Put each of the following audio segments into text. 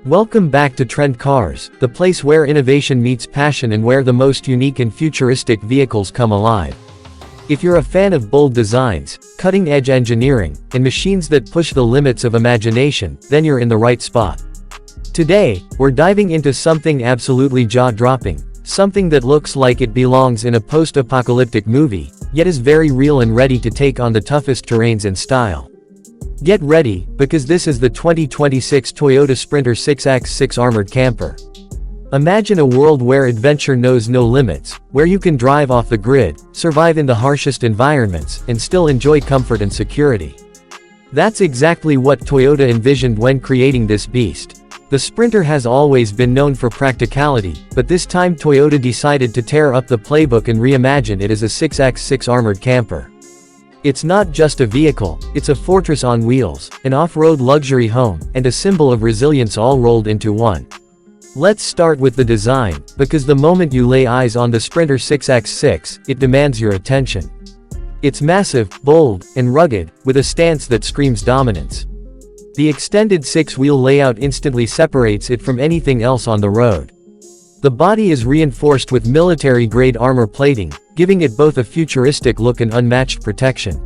Welcome back to Trend Cars, the place where innovation meets passion and where the most unique and futuristic vehicles come alive. If you're a fan of bold designs, cutting-edge engineering, and machines that push the limits of imagination, then you're in the right spot. Today, we're diving into something absolutely jaw-dropping, something that looks like it belongs in a post-apocalyptic movie, yet is very real and ready to take on the toughest terrains in style. Get ready, because this is the 2026 Toyota Sprinter 6x6 Armored Camper. Imagine a world where adventure knows no limits, where you can drive off the grid, survive in the harshest environments, and still enjoy comfort and security. That's exactly what Toyota envisioned when creating this beast. The Sprinter has always been known for practicality, but this time Toyota decided to tear up the playbook and reimagine it as a 6x6 armored camper. It's not just a vehicle, it's a fortress on wheels, an off-road luxury home, and a symbol of resilience all rolled into one. Let's start with the design, because the moment you lay eyes on the Sprinter 6x6, it demands your attention. It's massive, bold, and rugged, with a stance that screams dominance. The extended six-wheel layout instantly separates it from anything else on the road. The body is reinforced with military-grade armor plating, giving it both a futuristic look and unmatched protection.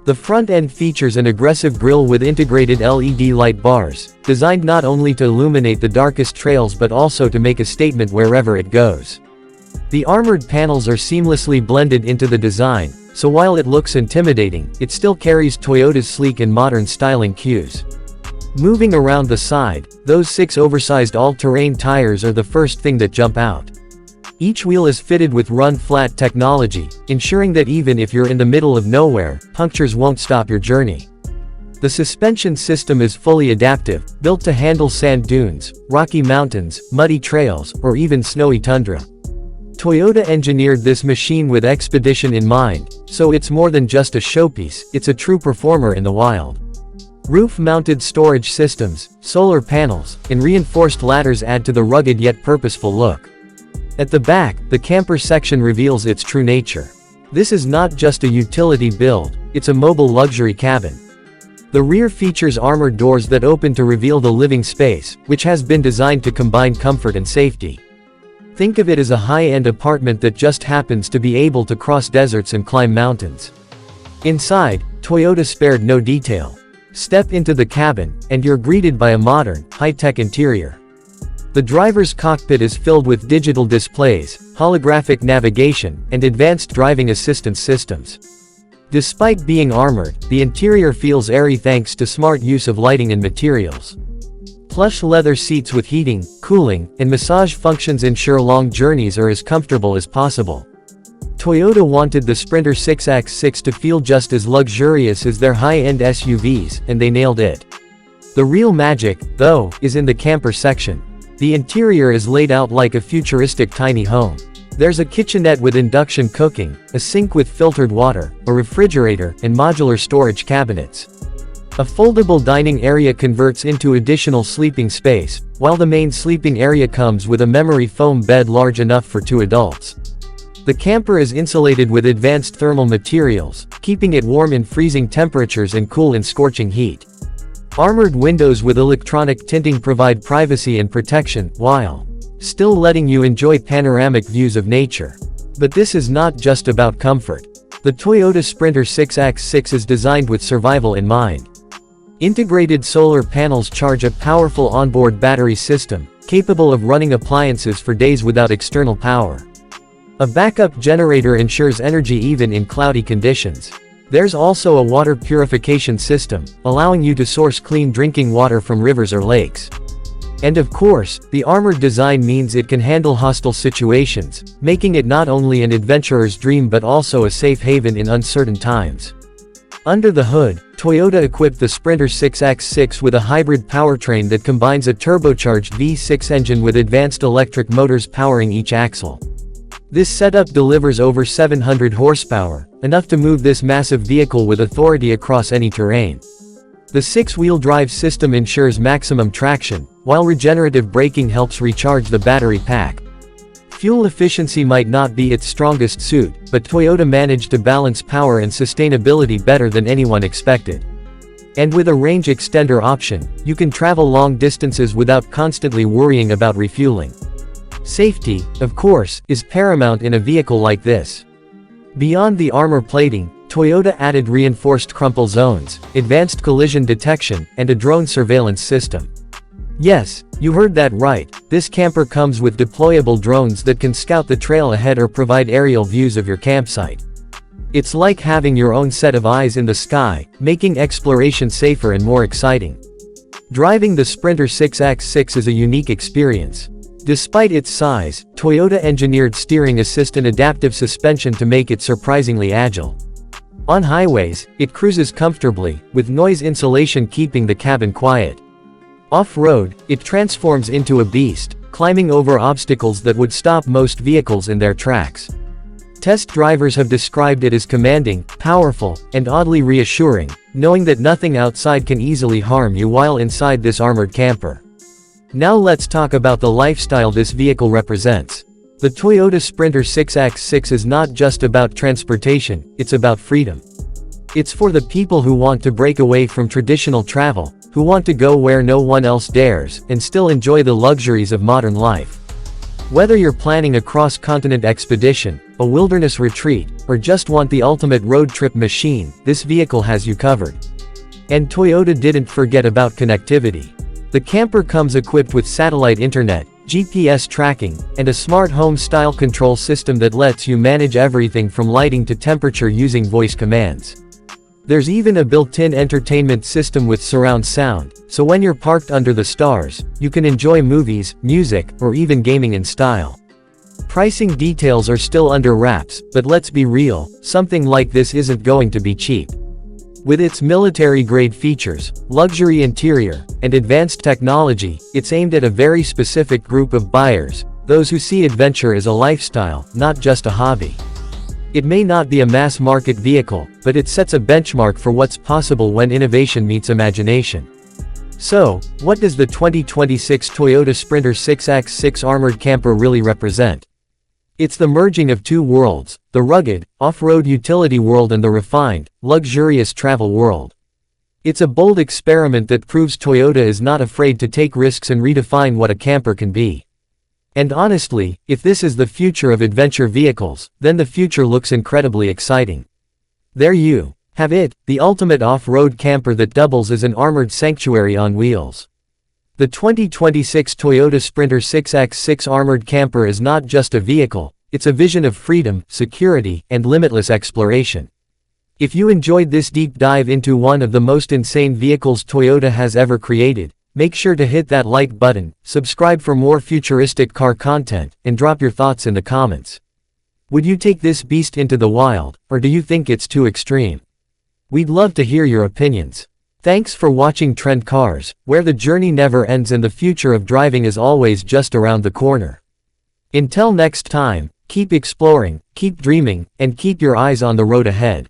The front end features an aggressive grille with integrated LED light bars, designed not only to illuminate the darkest trails but also to make a statement wherever it goes. The armored panels are seamlessly blended into the design, so while it looks intimidating, it still carries Toyota's sleek and modern styling cues. Moving around the side, those 6 oversized all-terrain tires are the first thing that jump out. Each wheel is fitted with run-flat technology, ensuring that even if you're in the middle of nowhere, punctures won't stop your journey. The suspension system is fully adaptive, built to handle sand dunes, rocky mountains, muddy trails, or even snowy tundra. Toyota engineered this machine with expedition in mind, so it's more than just a showpiece, it's a true performer in the wild. Roof-mounted storage systems, solar panels, and reinforced ladders add to the rugged yet purposeful look. At the back, the camper section reveals its true nature. This is not just a utility build, it's a mobile luxury cabin. The rear features armored doors that open to reveal the living space, which has been designed to combine comfort and safety. Think of it as a high-end apartment that just happens to be able to cross deserts and climb mountains. Inside, Toyota spared no detail. Step into the cabin, and you're greeted by a modern, high-tech interior. The driver's cockpit is filled with digital displays, holographic navigation, and advanced driving assistance systems. Despite being armored, the interior feels airy thanks to smart use of lighting and materials. Plush leather seats with heating, cooling, and massage functions ensure long journeys are as comfortable as possible. Toyota wanted the Sprinter 6x6 to feel just as luxurious as their high-end SUVs, and they nailed it. The real magic, though, is in the camper section. The interior is laid out like a futuristic tiny home. There's a kitchenette with induction cooking, a sink with filtered water, a refrigerator, and modular storage cabinets. A foldable dining area converts into additional sleeping space, while the main sleeping area comes with a memory foam bed large enough for 2 adults. The camper is insulated with advanced thermal materials, keeping it warm in freezing temperatures and cool in scorching heat. Armored windows with electronic tinting provide privacy and protection, while still letting you enjoy panoramic views of nature. But this is not just about comfort. The Toyota Sprinter 6x6 is designed with survival in mind. Integrated solar panels charge a powerful onboard battery system, capable of running appliances for days without external power. A backup generator ensures energy even in cloudy conditions. There's also a water purification system, allowing you to source clean drinking water from rivers or lakes. And of course, the armored design means it can handle hostile situations, making it not only an adventurer's dream but also a safe haven in uncertain times. Under the hood, Toyota equipped the Sprinter 6x6 with a hybrid powertrain that combines a turbocharged V6 engine with advanced electric motors powering each axle. This setup delivers over 700 horsepower, enough to move this massive vehicle with authority across any terrain. The 6-wheel drive system ensures maximum traction, while regenerative braking helps recharge the battery pack. Fuel efficiency might not be its strongest suit, but Toyota managed to balance power and sustainability better than anyone expected. And with a range extender option, you can travel long distances without constantly worrying about refueling. Safety, of course, is paramount in a vehicle like this. Beyond the armor plating, Toyota added reinforced crumple zones, advanced collision detection, and a drone surveillance system. Yes, you heard that right, this camper comes with deployable drones that can scout the trail ahead or provide aerial views of your campsite. It's like having your own set of eyes in the sky, making exploration safer and more exciting. Driving the Sprinter 6X6 is a unique experience. Despite its size, Toyota engineered steering assist and adaptive suspension to make it surprisingly agile. On highways, it cruises comfortably, with noise insulation keeping the cabin quiet. Off-road, it transforms into a beast, climbing over obstacles that would stop most vehicles in their tracks. Test drivers have described it as commanding, powerful, and oddly reassuring, knowing that nothing outside can easily harm you while inside this armored camper. Now let's talk about the lifestyle this vehicle represents. The Toyota Sprinter 6X6 is not just about transportation, it's about freedom. It's for the people who want to break away from traditional travel, who want to go where no one else dares, and still enjoy the luxuries of modern life. Whether you're planning a cross-continent expedition, a wilderness retreat, or just want the ultimate road trip machine, this vehicle has you covered. And Toyota didn't forget about connectivity. The camper comes equipped with satellite internet, GPS tracking, and a smart home-style control system that lets you manage everything from lighting to temperature using voice commands. There's even a built-in entertainment system with surround sound, so when you're parked under the stars, you can enjoy movies, music, or even gaming in style. Pricing details are still under wraps, but let's be real, something like this isn't going to be cheap. With its military-grade features, luxury interior, and advanced technology, it's aimed at a very specific group of buyers, those who see adventure as a lifestyle, not just a hobby. It may not be a mass-market vehicle, but it sets a benchmark for what's possible when innovation meets imagination. So, what does the 2026 Toyota Sprinter 6X6 armored camper really represent? It's the merging of two worlds, the rugged, off-road utility world and the refined, luxurious travel world. It's a bold experiment that proves Toyota is not afraid to take risks and redefine what a camper can be. And honestly, if this is the future of adventure vehicles, then the future looks incredibly exciting. There you have it, the ultimate off-road camper that doubles as an armored sanctuary on wheels. The 2026 Toyota Sprinter 6X6 armored camper is not just a vehicle, it's a vision of freedom, security, and limitless exploration. If you enjoyed this deep dive into one of the most insane vehicles Toyota has ever created, make sure to hit that like button, subscribe for more futuristic car content, and drop your thoughts in the comments. Would you take this beast into the wild, or do you think it's too extreme? We'd love to hear your opinions. Thanks for watching Trend Cars, where the journey never ends and the future of driving is always just around the corner. Until next time, keep exploring, keep dreaming, and keep your eyes on the road ahead.